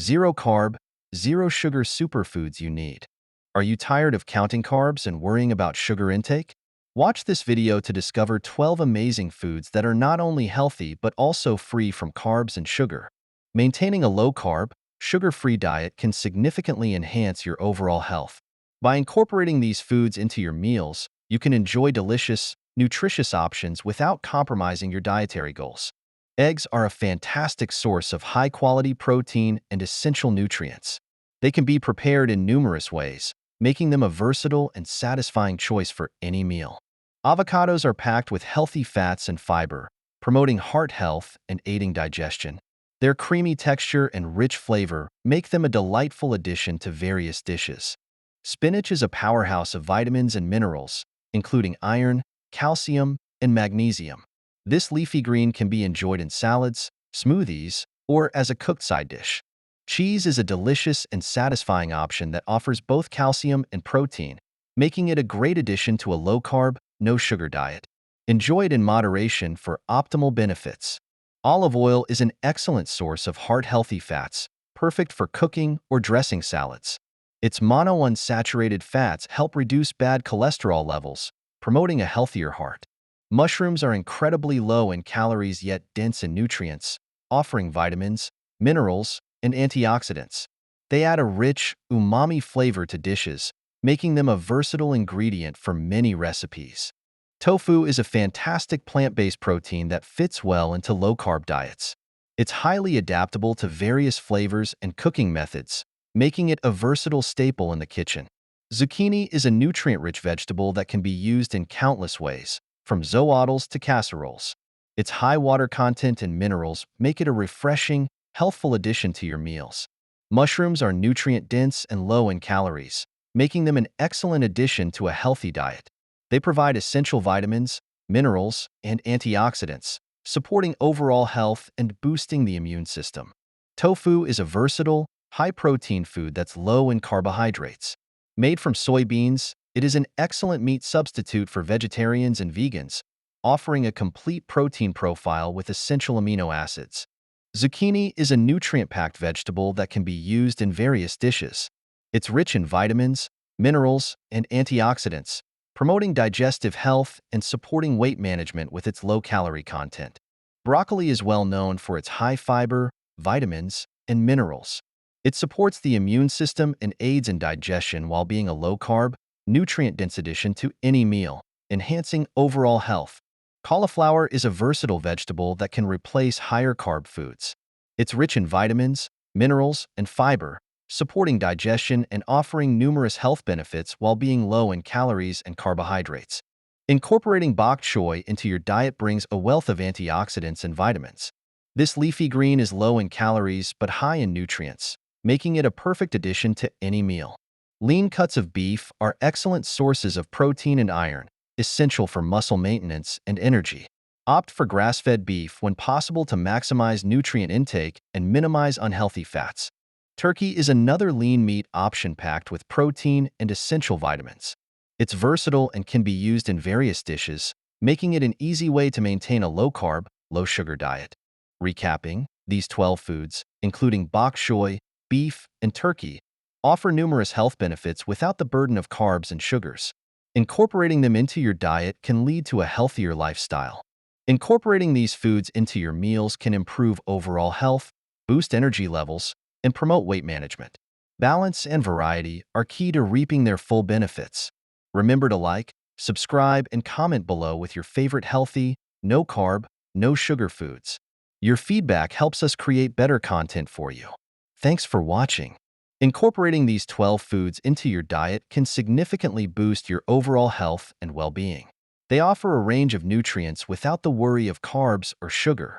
Zero carb, zero sugar superfoods you need. Are you tired of counting carbs and worrying about sugar intake? Watch this video to discover 12 amazing foods that are not only healthy but also free from carbs and sugar. Maintaining a low-carb, sugar-free diet can significantly enhance your overall health. By incorporating these foods into your meals, you can enjoy delicious, nutritious options without compromising your dietary goals. Eggs are a fantastic source of high-quality protein and essential nutrients. They can be prepared in numerous ways, making them a versatile and satisfying choice for any meal. Avocados are packed with healthy fats and fiber, promoting heart health and aiding digestion. Their creamy texture and rich flavor make them a delightful addition to various dishes. Spinach is a powerhouse of vitamins and minerals, including iron, calcium, and magnesium. This leafy green can be enjoyed in salads, smoothies, or as a cooked side dish. Cheese is a delicious and satisfying option that offers both calcium and protein, making it a great addition to a low-carb, no-sugar diet. Enjoy it in moderation for optimal benefits. Olive oil is an excellent source of heart-healthy fats, perfect for cooking or dressing salads. Its monounsaturated fats help reduce bad cholesterol levels, promoting a healthier heart. Mushrooms are incredibly low in calories yet dense in nutrients, offering vitamins, minerals, and antioxidants. They add a rich, umami flavor to dishes, making them a versatile ingredient for many recipes. Tofu is a fantastic plant-based protein that fits well into low-carb diets. It's highly adaptable to various flavors and cooking methods, making it a versatile staple in the kitchen. Zucchini is a nutrient-rich vegetable that can be used in countless ways, from zoodles to casseroles. Its high water content and minerals make it a refreshing, healthful addition to your meals. Mushrooms are nutrient-dense and low in calories, making them an excellent addition to a healthy diet. They provide essential vitamins, minerals, and antioxidants, supporting overall health and boosting the immune system. Tofu is a versatile, high-protein food that's low in carbohydrates. Made from soybeans, it is an excellent meat substitute for vegetarians and vegans, offering a complete protein profile with essential amino acids. Zucchini is a nutrient-packed vegetable that can be used in various dishes. It's rich in vitamins, minerals, and antioxidants, promoting digestive health and supporting weight management with its low-calorie content. Broccoli is well known for its high fiber, vitamins, and minerals. It supports the immune system and aids in digestion while being a low-carb, nutrient-dense addition to any meal, enhancing overall health. Cauliflower is a versatile vegetable that can replace higher-carb foods. It's rich in vitamins, minerals, and fiber, supporting digestion and offering numerous health benefits while being low in calories and carbohydrates. Incorporating bok choy into your diet brings a wealth of antioxidants and vitamins. This leafy green is low in calories but high in nutrients, making it a perfect addition to any meal. Lean cuts of beef are excellent sources of protein and iron, essential for muscle maintenance and energy. Opt for grass-fed beef when possible to maximize nutrient intake and minimize unhealthy fats. Turkey is another lean meat option packed with protein and essential vitamins. It's versatile and can be used in various dishes, making it an easy way to maintain a low-carb, low-sugar diet. Recapping, these 12 foods, including bok choy, beef, and turkey, offer numerous health benefits without the burden of carbs and sugars. Incorporating them into your diet can lead to a healthier lifestyle. Incorporating these foods into your meals can improve overall health, boost energy levels, and promote weight management. Balance and variety are key to reaping their full benefits. Remember to like, subscribe, and comment below with your favorite healthy, no-carb, no-sugar foods. Your feedback helps us create better content for you. Thanks for watching. Incorporating these 12 foods into your diet can significantly boost your overall health and well-being. They offer a range of nutrients without the worry of carbs or sugar,